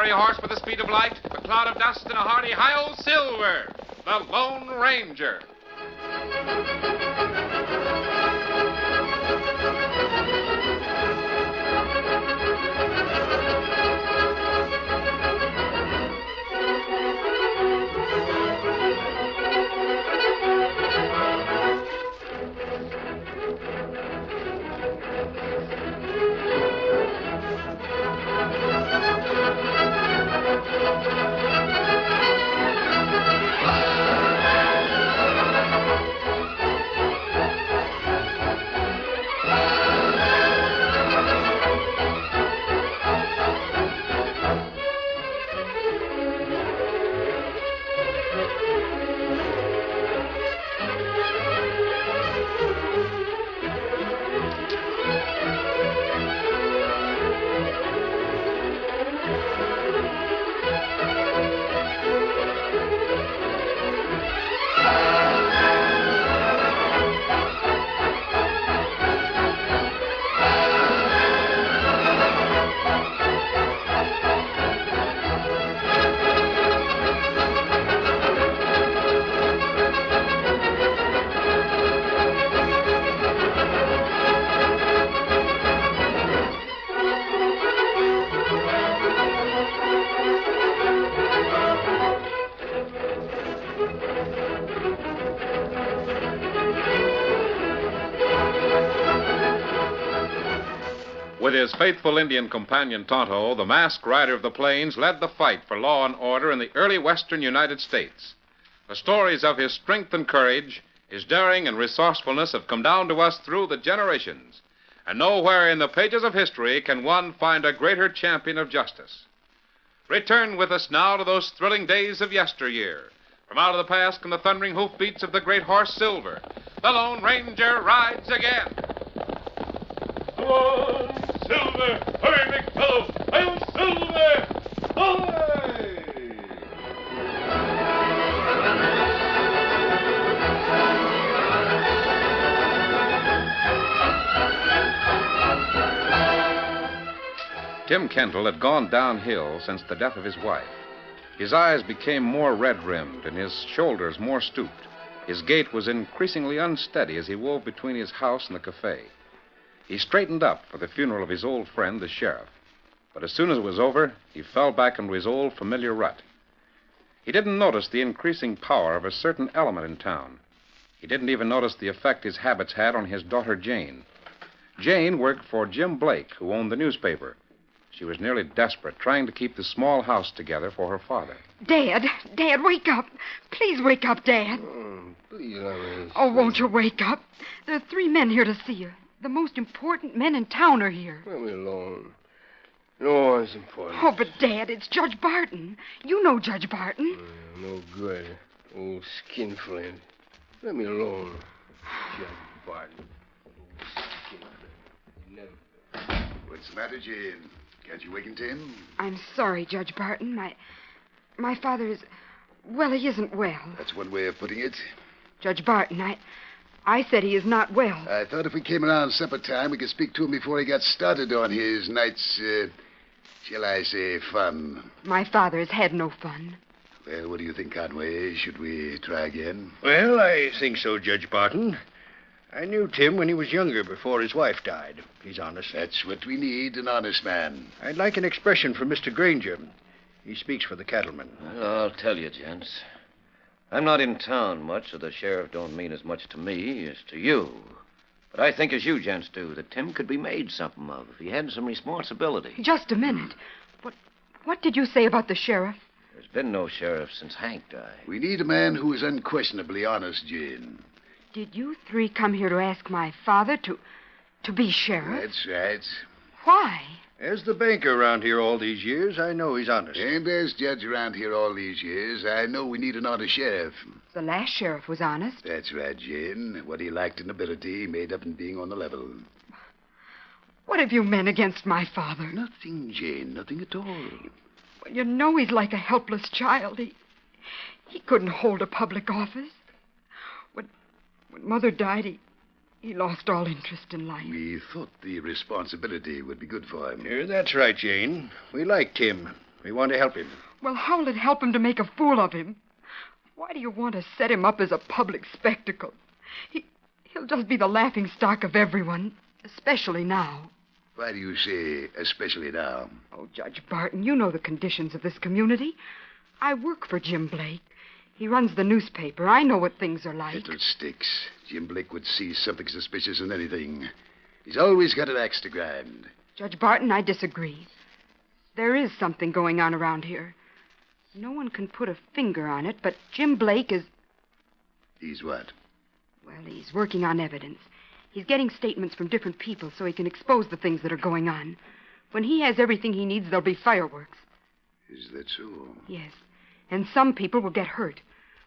fiery horse with the speed of light, a cloud of dust, and a hearty hi-yo Silver, the Lone Ranger. With his faithful Indian companion Tonto, the masked rider of the plains led the fight for law and order in the early western United States. The stories of his strength and courage, his daring and resourcefulness have come down to us through the generations. And nowhere in the pages of history can one find a greater champion of justice. Return with us now to those thrilling days of yesteryear. From out of the past come the thundering hoofbeats of the great horse Silver. The Lone Ranger rides again. Come on, Silver! Hurry, big fellow! I'm Silver! Away! Tim Kendall had gone downhill since the death of his wife. His eyes became more red-rimmed and his shoulders more stooped. His gait was increasingly unsteady as he wove between his house and the cafe. He straightened up for the funeral of his old friend, the sheriff. But as soon as it was over, he fell back into his old familiar rut. He didn't notice the increasing power of a certain element in town. He didn't even notice the effect his habits had on his daughter, Jane. Jane worked for Jim Blake, who owned the newspaper. She was nearly desperate, trying to keep the small house together for her father. Dad, wake up. Please wake up, Dad. Please, Iris. Oh, won't you wake up? There are 3 men here to see you. The most important men in town are here. Let me alone. No one's important. Oh, but, Dad, it's Judge Barton. You know Judge Barton. No good. Old skinflint. Let me alone. Judge Barton. Old skinflint. Never. What's the matter, Jane? Can't you waken Tim? I'm sorry, Judge Barton. My father is... Well, he isn't well. That's one way of putting it. Judge Barton, I said he is not well. I thought if we came around supper time, we could speak to him before he got started on his night's, shall I say, fun. My father has had no fun. Well, what do you think, Conway? Should we try again? Well, I think so, Judge Barton. I knew Tim when he was younger, before his wife died. He's honest. That's what we need, an honest man. I'd like an expression from Mr. Granger. He speaks for the cattlemen. Well, I'll tell you, gents. I'm not in town much, so the sheriff don't mean as much to me as to you. But I think as you gents do, that Tim could be made something of if he had some responsibility. Just a minute. What did you say about the sheriff? There's been no sheriff since Hank died. We need a man who is unquestionably honest, Jane. Did you 3 come here to ask my father to be sheriff? That's right. Why? As the banker around here all these years, I know he's honest. And as judge around here all these years, I know we need an honest sheriff. The last sheriff was honest. That's right, Jane. What he lacked in ability, he made up in being on the level. What have you meant against my father? Nothing, Jane. Nothing at all. Well, you know he's like a helpless child. He couldn't hold a public office. When Mother died, he lost all interest in life. We thought the responsibility would be good for him. That's right, Jane. We like Tim. We want to help him. Well, how'll it help him to make a fool of him? Why do you want to set him up as a public spectacle? He'll just be the laughingstock of everyone, especially now. Why do you say especially now? Oh, Judge Barton, you know the conditions of this community. I work for Jim Blake. He runs the newspaper. I know what things are like. Fiddlesticks. Jim Blake would see something suspicious in anything. He's always got an axe to grind. Judge Barton, I disagree. There is something going on around here. No one can put a finger on it, but Jim Blake is... He's what? Well, he's working on evidence. He's getting statements from different people so he can expose the things that are going on. When he has everything he needs, there'll be fireworks. Is that so? Yes. And some people will get hurt.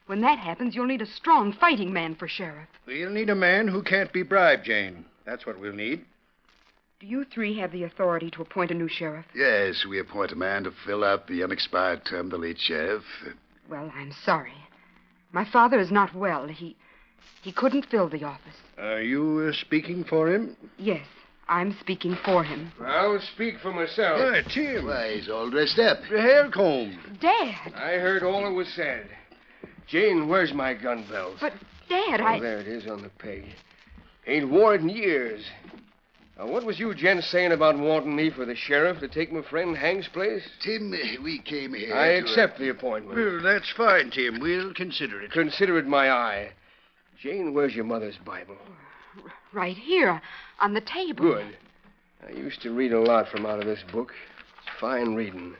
When that happens, you'll need a strong fighting man for sheriff. We'll need a man who can't be bribed, Jane. That's what we'll need. Do you three have the authority to appoint a new sheriff? Yes, we appoint a man to fill out the unexpired term of the late sheriff. Well, I'm sorry. My father is not well. He couldn't fill the office. Are you speaking for him? Yes, I'm speaking for him. I'll speak for myself. Why, Tim. Why, he's all dressed up. Your hair combed. Dad! I heard all that was said. Jane, where's my gun belt? But, Dad, Oh, there it is on the peg. Ain't wore it in years. Now, what was you gents saying about wanting me for the sheriff to take my friend Hank's place? Tim, we came here I to... accept the appointment. Well, that's fine, Tim. We'll consider it. Consider it my eye. Jane, where's your mother's Bible? right here on the table. Good. I used to read a lot from out of this book. It's fine reading.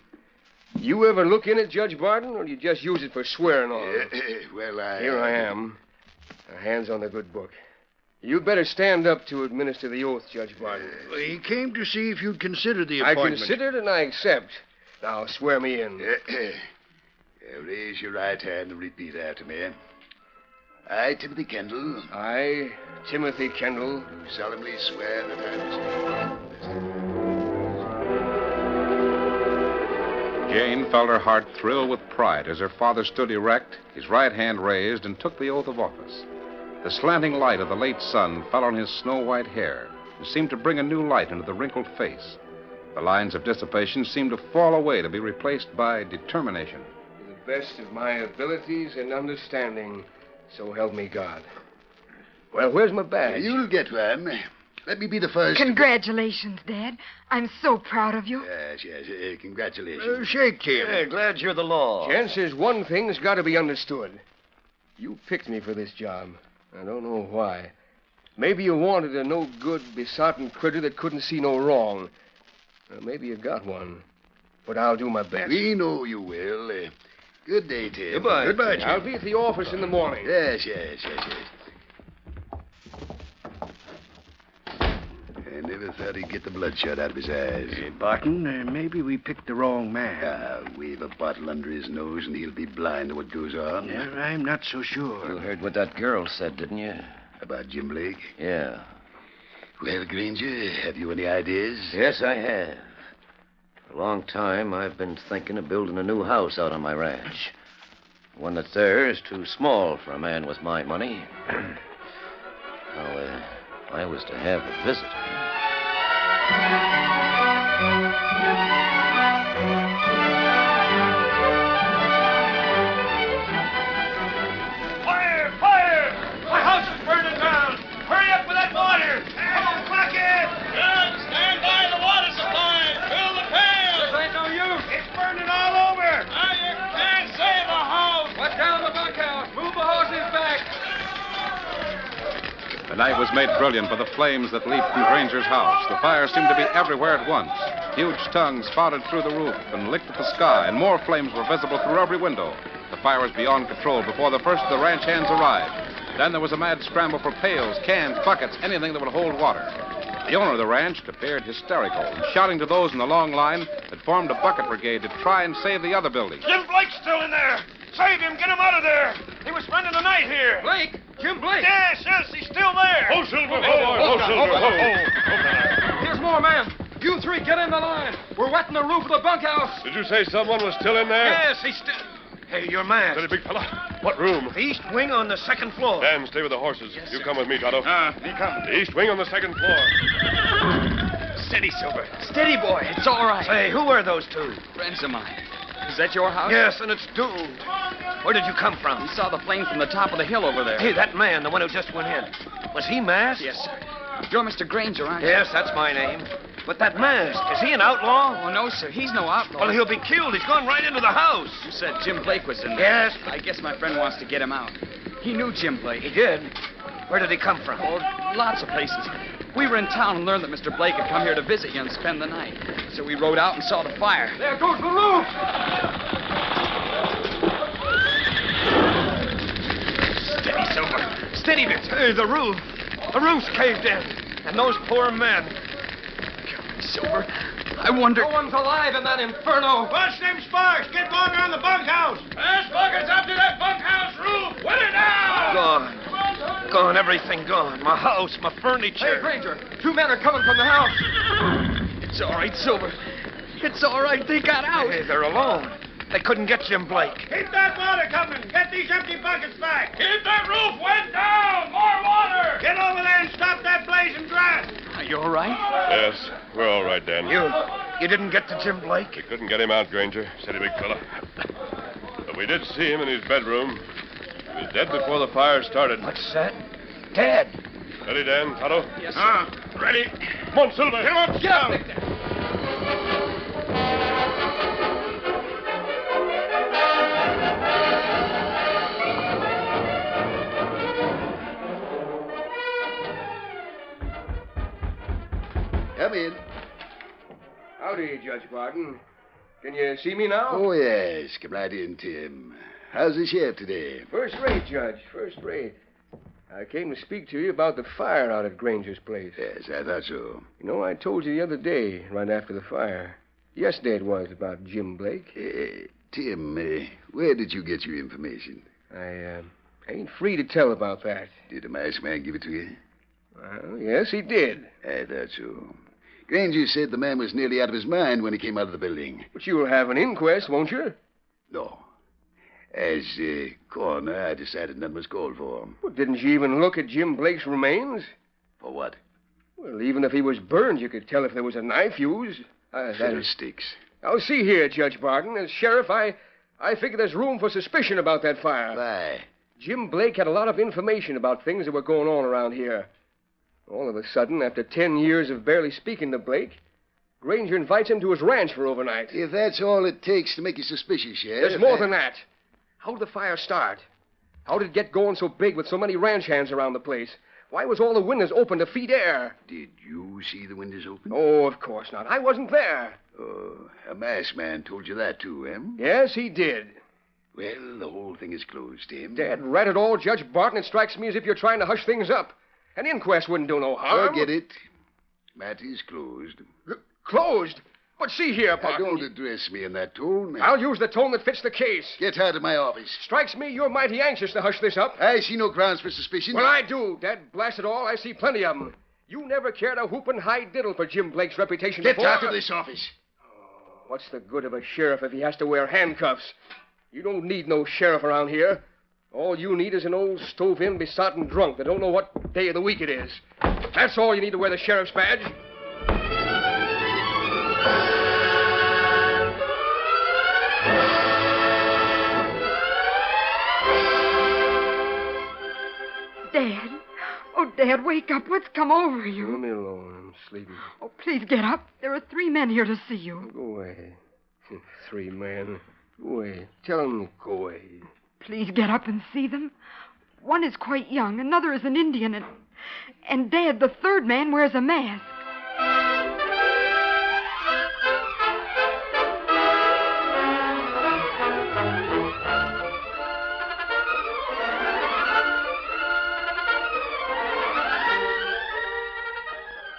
You ever look in it, Judge Barton, or do you just use it for swearing on? Here I am. Hands on the good book. You'd better stand up to administer the oath, Judge Barton. He came to see if you'd consider the I appointment. considered and I accept. Now, swear me in. Raise your right hand and repeat after me. I, Timothy Kendall, I, Timothy Kendall, do solemnly swear that I will... Jane felt her heart thrill with pride as her father stood erect, his right hand raised, and took the oath of office. The slanting light of the late sun fell on his snow-white hair and seemed to bring a new light into the wrinkled face. The lines of dissipation seemed to fall away to be replaced by determination. To the best of my abilities and understanding, so help me God. Well, where's my badge? You'll get one. Let me be the first. Congratulations, Dad. I'm so proud of you. Yes. Congratulations. Shake, Tim. Yeah, glad you're the law. Gents, there's one thing that's got to be understood. You picked me for this job. I don't know why. Maybe you wanted a no-good, besotted critter that couldn't see no wrong. Well, maybe you got one. But I'll do my best. We know you will. Good day, Tim. Goodbye. Goodbye, Tim. I'll be at the office in the morning. Yes. I never thought he'd get the bloodshot out of his eyes. Barton, maybe we picked the wrong man. I'll wave a bottle under his nose and he'll be blind to what goes on. Yeah, I'm not so sure. You heard what that girl said, didn't you? About Jim Blake? Yeah. Well, Granger, have you any ideas? Yes, I have. For a long time, I've been thinking of building a new house out on my ranch. The one that's there is too small for a man with my money. Now, I was to have a visitor. Fire! Fire! My house is burning down! Hurry up with that water! Come on, bucket! Good! Stand by the water supply! Fill the pail! This ain't no use! It's burning all over! Now you can't save the house! Let down the bunkhouse! Move the horses back! The night was made brilliant by the flames that leaped from Granger's house. The fire seemed to be everywhere at once. Huge tongues spouted through the roof and licked at the sky, and more flames were visible through every window. The fire was beyond control before the first of the ranch hands arrived. Then there was a mad scramble for pails, cans, buckets, anything that would hold water. The owner of the ranch appeared hysterical and shouting to those in the long line that formed a bucket brigade to try and save the other buildings. Jim Blake's still in there! Save him! Get him out of there! He was spending the night here! Blake? Jim Blake? Yes, he's still there! Ho, Silver! Ho, Silver! Ho! Here's more men! You three, get in the line! We're wetting the roof of the bunkhouse! Did you say someone was still in there? Yes, he's still... Hey, you're mad. Steady, big fella. What room? The east wing on the second floor. Dan, stay with the horses. Yes, you sir. come with me, Tonto. Me come. The east wing on the second floor. Steady, Silver. Steady, boy. It's all right. Say, who are those two? Friends of mine. Is that your house? Yes, and it's doomed. Where did you come from? We saw the flames from the top of the hill over there. Hey, that man, the one who just went in. Was he masked? Yes, sir. You're Mr. Granger, aren't you? Yes, that's my name. But that mask, is he an outlaw? Oh, no, sir. He's no outlaw. Well, he'll be killed. He's gone right into the house. You said Jim Blake was in there. Yes. I guess my friend wants to get him out. He knew Jim Blake. He did? Where did he come from? Oh, lots of places. We were in town and learned that Mr. Blake had come here to visit you and spend the night. So we rode out and saw the fire. There goes the roof! Steady, Silver. Steady, Vince. Hey, the roof. The roof's caved in. And those poor men. Silver, I wonder... No one's alive in that inferno. Bust them sparks. Get going on the bunkhouse. Fast buckets up to that bunkhouse roof. Let it down. Gone. Gone, everything gone. My house, my furniture. Hey, Granger, 2 men are coming from the house. It's all right, Silver. It's all right. They got out. Hey, they're alone. They couldn't get Jim Blake. Keep that water coming. Get these empty buckets back. Keep that roof went down. More water. Get over there and stop that blazing grass. Are you all right? Yes, we're all right, Dan. You didn't get to Jim Blake? We couldn't get him out, Granger. Steady, big fella. But we did see him in his bedroom. He was dead before the fire started. What's that? Dead. Ready, Dan? Tonto? Yes, sir. Ready. Come on, Silver. Hit him up. Get up. Come in. Howdy, Judge Barton. Can you see me now? Oh, yes. Come right in, Tim. How's the sheriff today? First rate, Judge. First rate. I came to speak to you about the fire out at Granger's place. Yes, I thought so. You know, I told you the other day, right after the fire. Yesterday it was, about Jim Blake. Tim, where did you get your information? I ain't free to tell about that. Did the masked man give it to you? Well, yes, he did. I thought so. Granger said the man was nearly out of his mind when he came out of the building. But you'll have an inquest, won't you? No. As coroner, I decided none was called for. Well, didn't you even look at Jim Blake's remains? For what? Well, even if he was burned, you could tell if there was a knife used. Fiddlesticks. Now, see here, Judge Barton. As sheriff, I figure there's room for suspicion about that fire. Why? Jim Blake had a lot of information about things that were going on around here. All of a sudden, after 10 years of barely speaking to Blake, Granger invites him to his ranch for overnight. If that's all it takes to make you suspicious, Sheriff... There's more than that. How did the fire start? How did it get going so big with so many ranch hands around the place? Why was all the windows open to feed air? Did you see the windows open? Oh, of course not. I wasn't there. Oh, a masked man told you that, too, eh? Yes, he did. Well, the whole thing is closed, Tim. Dad, rat it all, Judge Barton. It strikes me as if you're trying to hush things up. An inquest wouldn't do no harm. Forget it. Matter is closed. Closed? But see here, Barton. Don't address me in that tone. I'll use the tone that fits the case. Get out of my office. Strikes me you're mighty anxious to hush this up. I see no grounds for suspicion. Well, I do. Dad, blast it all. I see plenty of them. You never cared a whooping high diddle for Jim Blake's reputation Get before. out of this office. Oh, what's the good of a sheriff if he has to wear handcuffs? You don't need no sheriff around here. All you need is an old stove-in besotted drunk that don't know what day of the week it is. That's all you need to wear the sheriff's badge. Dad. Oh, Dad, wake up. What's come over you? Leave me alone. I'm sleeping. Oh, please get up. There are 3 men here to see you. Go away. 3 men. Go away. Tell them to go away. Please get up and see them. One is quite young. Another is an Indian. And Dad, the 3rd man, wears a mask.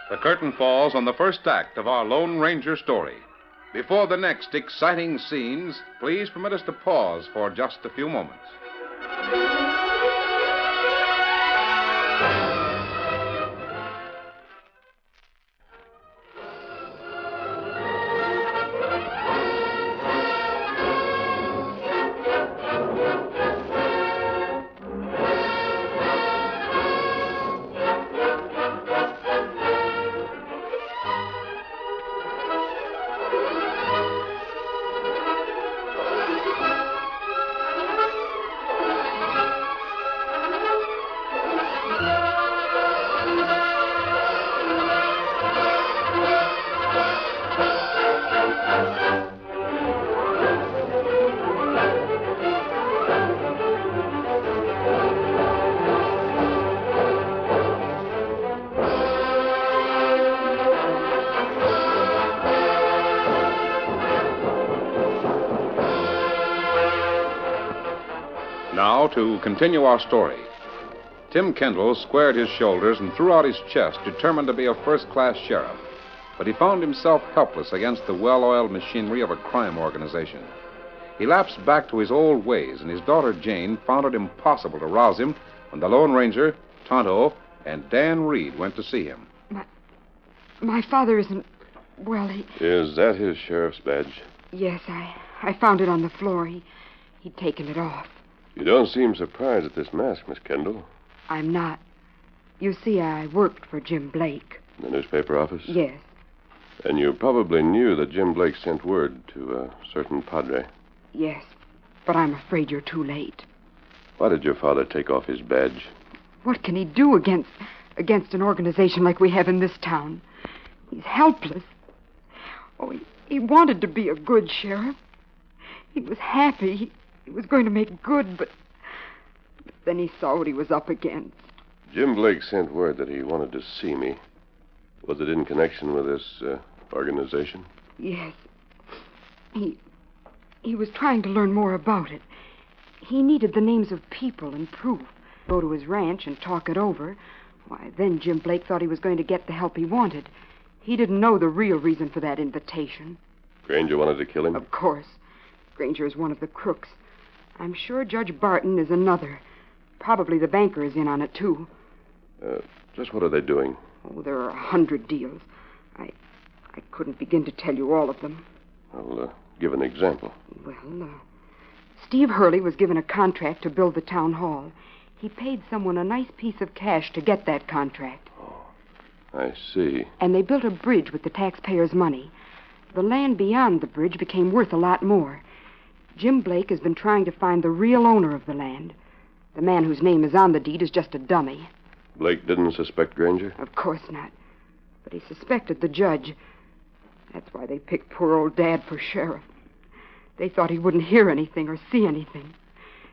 The curtain falls on the first act of our Lone Ranger story. Before the next exciting scenes, please permit us to pause for just a few moments. Now, to continue our story. Tim Kendall squared his shoulders and threw out his chest, determined to be a first-class sheriff. But he found himself helpless against the well-oiled machinery of a crime organization. He lapsed back to his old ways, and his daughter Jane found it impossible to rouse him when the Lone Ranger, Tonto, and Dan Reed went to see him. My father isn't... Well, he... Is that his sheriff's badge? Yes, I found it on the floor. He'd taken it off. You don't seem surprised at this mask, Miss Kendall. I'm not. You see, I worked for Jim Blake. In the newspaper office? Yes. And you probably knew that Jim Blake sent word to a certain padre. Yes, but I'm afraid you're too late. Why did your father take off his badge? What can he do against an organization like we have in this town? He's helpless. Oh, he wanted to be a good sheriff. He was happy. He was going to make good, but then he saw what he was up against. Jim Blake sent word that he wanted to see me. Was it in connection with this organization? Yes. He was trying to learn more about it. He needed the names of people and proof. Go to his ranch and talk it over. Why, then Jim Blake thought he was going to get the help he wanted. He didn't know the real reason for that invitation. Granger wanted to kill him? Of course. Granger is one of the crooks. I'm sure Judge Barton is another. Probably the banker is in on it, too. Just what are they doing? Oh, there are 100 deals. I couldn't begin to tell you all of them. I'll give an example. Well, Steve Hurley was given a contract to build the town hall. He paid someone a nice piece of cash to get that contract. Oh, I see. And they built a bridge with the taxpayers' money. The land beyond the bridge became worth a lot more. Jim Blake has been trying to find the real owner of the land. The man whose name is on the deed is just a dummy. Blake didn't suspect Granger? Of course not. But he suspected the judge. That's why they picked poor old Dad for sheriff. They thought he wouldn't hear anything or see anything.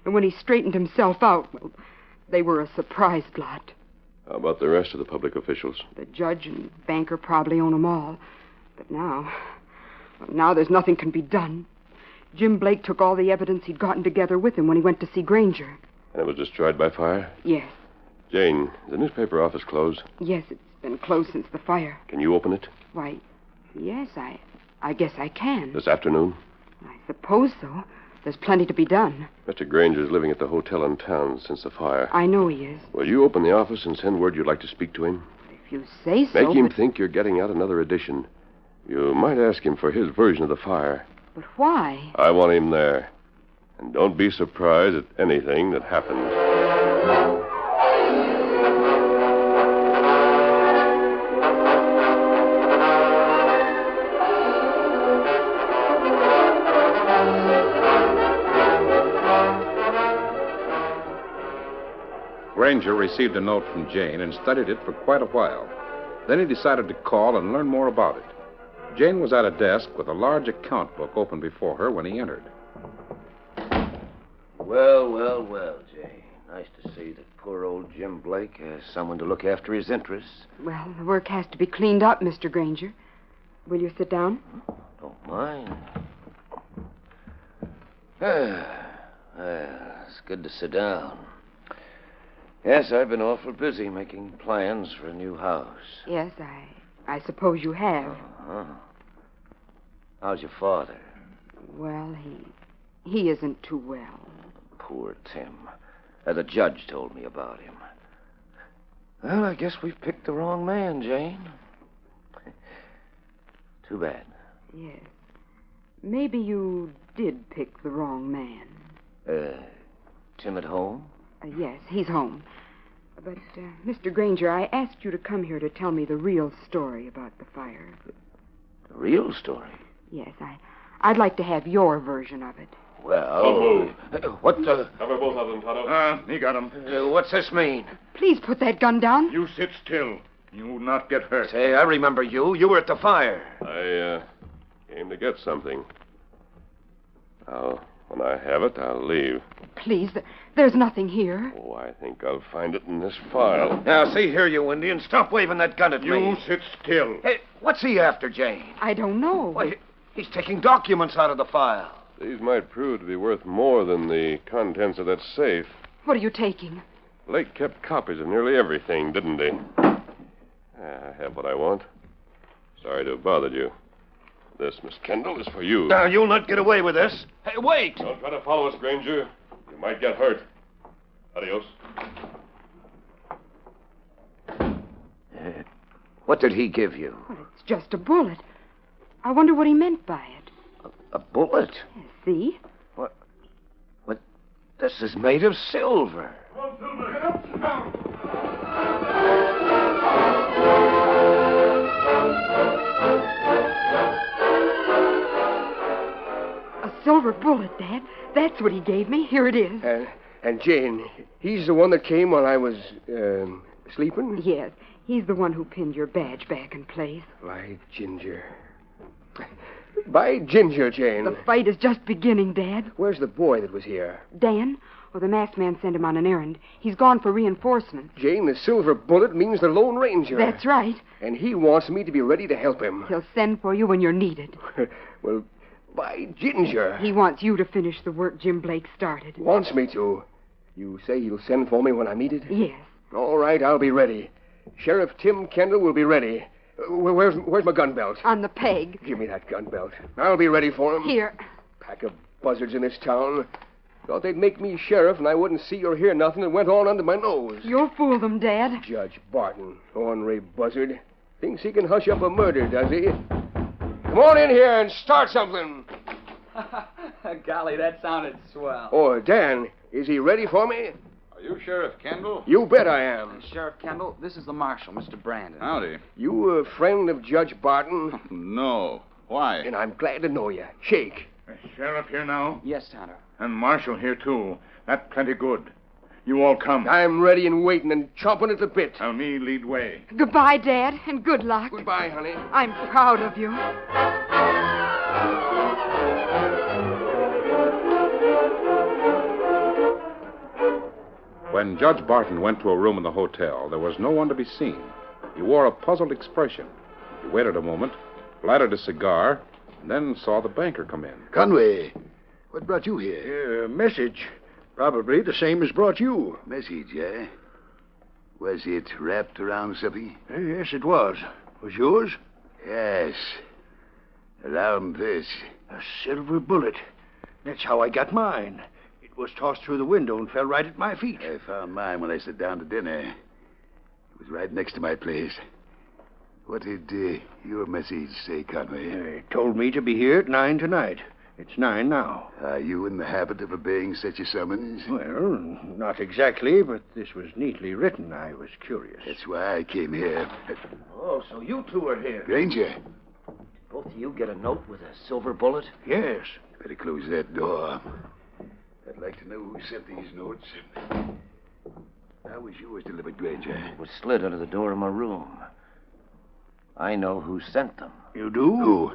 And when he straightened himself out, well, they were a surprised lot. How about the rest of the public officials? The judge and banker probably own them all. But now there's nothing can be done. Jim Blake took all the evidence he'd gotten together with him when he went to see Granger. And it was destroyed by fire? Yes. Jane, is the newspaper office closed? Yes, it's been closed since the fire. Can you open it? Why, yes, I guess I can. This afternoon? I suppose so. There's plenty to be done. Mr. Granger's living at the hotel in town since the fire. I know he is. Will you open the office and send word you'd like to speak to him? If you say so. Make him think you're getting out another edition. You might ask him for his version of the fire. But why? I want him there. And don't be surprised at anything that happens. Granger received a note from Jane and studied it for quite a while. Then he decided to call and learn more about it. Jane was at a desk with a large account book open before her when he entered. Well, Jane. Nice to see that poor old Jim Blake has someone to look after his interests. Well, the work has to be cleaned up, Mr. Granger. Will you sit down? Don't mind. Well, it's good to sit down. Yes, I've been awful busy making plans for a new house. Yes, I suppose you have. Uh-huh. How's your father? Well, he isn't too well. Poor Tim. The judge told me about him. Well, I guess we've picked the wrong man, Jane. Too bad. Yes. Maybe you did pick the wrong man. Tim at home? Yes, he's home. But, Mr. Granger, I asked you to come here to tell me the real story about the fire. The real story? Yes, I'd like to have your version of it. Well, what the... Cover both of them, Tonto. He got him. What's this mean? Please put that gun down. You sit still. You will not get hurt. Say, I remember you. You were at the fire. I came to get something. Now, when I have it, I'll leave. Please, there's nothing here. Oh, I think I'll find it in this file. Now, see here, you Indian. Stop waving that gun at me. You sit still. Hey, what's he after, Jane? I don't know. Why, he's taking documents out of the file. These might prove to be worth more than the contents of that safe. What are you taking? Blake kept copies of nearly everything, didn't he? I have what I want. Sorry to have bothered you. This, Miss Kendall, is for you. Now, you'll not get away with this. Hey, wait! Don't try to follow us, Granger. You might get hurt. Adios. What did he give you? Well, it's just a bullet. I wonder what he meant by it. A bullet? See? What? This is made of silver. A silver bullet, Dad. That's what he gave me. Here it is. And Jane, he's the one that came while I was, sleeping? Yes. He's the one who pinned your badge back in place. By Ginger. By Ginger, Jane. The fight is just beginning, Dad. Where's the boy that was here? Dan? Well, the masked man sent him on an errand. He's gone for reinforcements. Jane, the silver bullet means the Lone Ranger. That's right. And he wants me to be ready to help him. He'll send for you when you're needed. Well, by Ginger. He wants you to finish the work Jim Blake started. Wants me to. You say he'll send for me when I'm needed? Yes. All right, I'll be ready. Sheriff Tim Kendall will be ready. Where's my gun belt? On the peg. Give me that gun belt. I'll be ready for him. Here. Pack of buzzards in this town. Thought they'd make me sheriff and I wouldn't see or hear nothing that went on under my nose. You'll fool them, Dad. Judge Barton, ornery buzzard. Thinks he can hush up a murder, does he? Come on in here and start something. Golly, that sounded swell. Oh, Dan, is he ready for me? Are you Sheriff Kendall? You bet I am. Sheriff Kendall, this is the marshal, Mr. Brandon. Howdy. You a friend of Judge Barton? No. Why? And I'm glad to know you. Shake. Sheriff here now? Yes, Tonto. And Marshal here, too. That plenty good. You all come. I'm ready and waiting and chomping at the bit. Tell me lead way. Goodbye, Dad, and good luck. Goodbye, honey. I'm proud of you. When Judge Barton went to a room in the hotel, there was no one to be seen. He wore a puzzled expression. He waited a moment, lighted a cigar, and then saw the banker come in. Conway, what brought you here? A message. Probably the same as brought you. Message, eh? Was it wrapped around something? Yes, it was. Was yours? Yes. Around this. A silver bullet. That's how I got mine. It was tossed through the window and fell right at my feet. I found mine when I sat down to dinner. It was right next to my place. What did your message say, Conway? It told me to be here at 9 tonight. It's 9 now. Are you in the habit of obeying such a summons? Well, not exactly, but this was neatly written. I was curious. That's why I came here. Oh, so you two are here. Granger. Both of you get a note with a silver bullet? Yes. Better close that door. I'd like to know who sent these notes. How was yours delivered, Granger? It was slid under the door of my room. I know who sent them. You do? Who?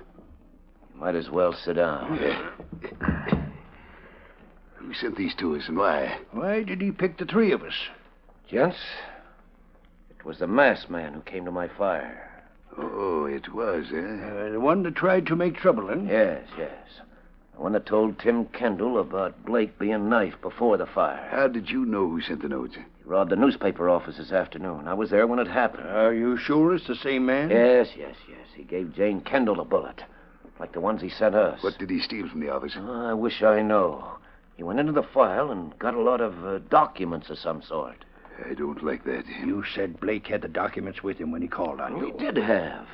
You might as well sit down. Who sent these to us and why? Why did he pick the three of us? Gents, it was the masked man who came to my fire. Oh, it was, eh? The one that tried to make trouble, eh? Yes. The one that told Tim Kendall about Blake being knifed before the fire. How did you know who sent the notes? He robbed the newspaper office this afternoon. I was there when it happened. Are you sure it's the same man? Yes. He gave Jane Kendall a bullet, like the ones he sent us. What did he steal from the office? Oh, I wish I know. He went into the file and got a lot of documents of some sort. I don't like that. You said Blake had the documents with him when he called on you. He did have.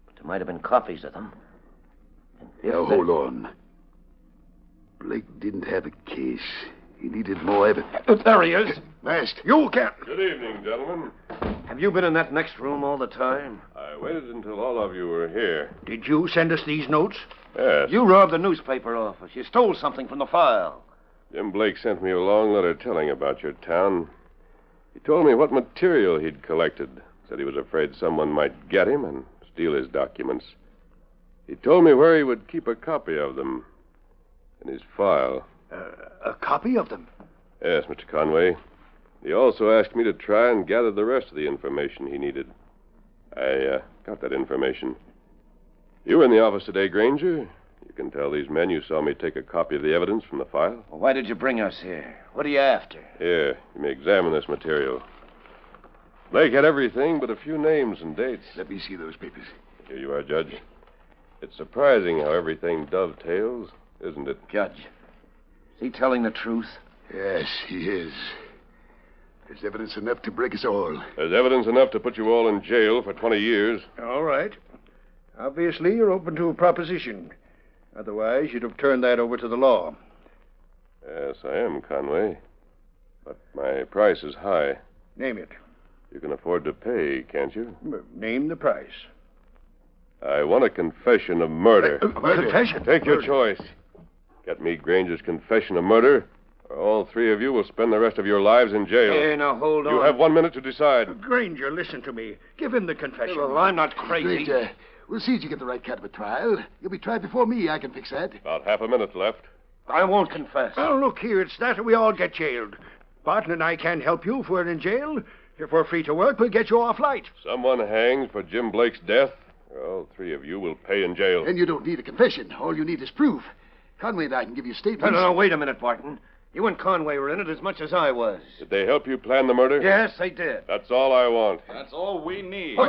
But there might have been copies of them. Now, hold on. Blake didn't have a case. He needed more evidence. There he is. Masked. You can't. Good evening, gentlemen. Have you been in that next room all the time? I waited until all of you were here. Did you send us these notes? Yes. You robbed the newspaper office. You stole something from the file. Jim Blake sent me a long letter telling about your town. He told me what material he'd collected. Said he was afraid someone might get him and steal his documents. He told me where he would keep a copy of them. In his file. A copy of them? Yes, Mr. Conway. He also asked me to try and gather the rest of the information he needed. I got that information. You were in the office today, Granger. You can tell these men you saw me take a copy of the evidence from the file. Well, why did you bring us here? What are you after? Here, you may examine this material. Blake had everything but a few names and dates. Let me see those papers. Here you are, Judge. It's surprising how everything dovetails, isn't it? Judge, is he telling the truth? Yes, he is. There's evidence enough to break us all. There's evidence enough to put you all in jail for 20 years. All right. Obviously, you're open to a proposition. Otherwise, you'd have turned that over to the law. Yes, I am, Conway. But my price is high. Name it. You can afford to pay, can't you? Name the price. I want a confession of murder. Confession? Take your choice. Get me Granger's confession of murder, or all three of you will spend the rest of your lives in jail. Hey, now hold on. You have 1 minute to decide. Granger, listen to me. Give him the confession. Well, I'm not crazy. Granger, we'll see if you get the right kind of a trial. You'll be tried before me. I can fix that. About half a minute left. I won't confess. Well, look here. It's that or we all get jailed. Barton and I can't help you if we're in jail. If we're free to work, we'll get you off light. Someone hanged for Jim Blake's death, or all three of you will pay in jail. And you don't need a confession. All you need is proof. Conway and I can give you statements. No, wait a minute, Barton. You and Conway were in it as much as I was. Did they help you plan the murder? Yes, they did. That's all I want. That's all we need.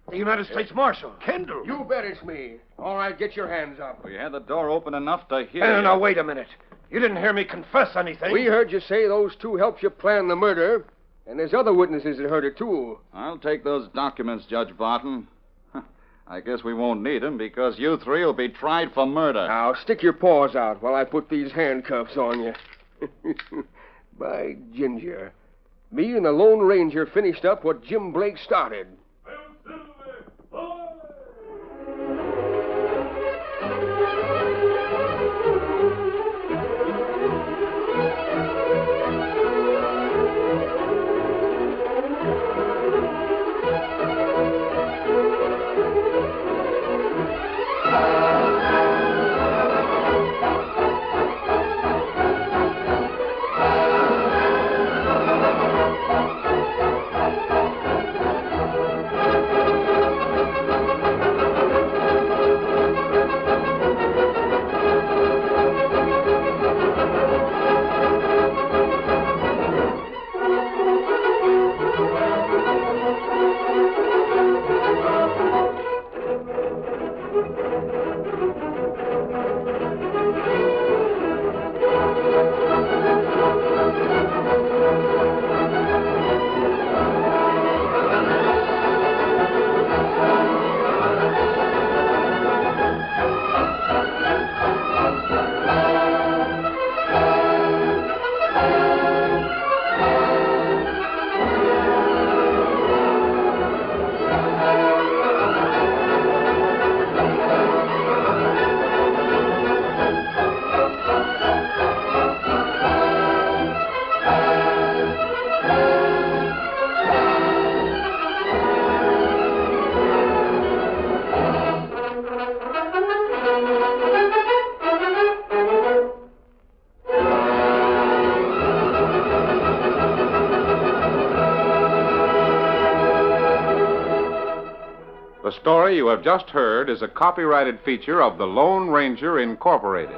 The United States Marshal. Kendall. You bet it's me. All right, get your hands up. We had the door open enough to hear you. Now, wait a minute. You didn't hear me confess anything. We heard you say those two helped you plan the murder, and there's other witnesses that heard it, too. I'll take those documents, Judge Barton. I guess we won't need them because you three will be tried for murder. Now, stick your paws out while I put these handcuffs on you. By ginger. Me and the Lone Ranger finished up what Jim Blake started. The story you have just heard is a copyrighted feature of the Lone Ranger Incorporated.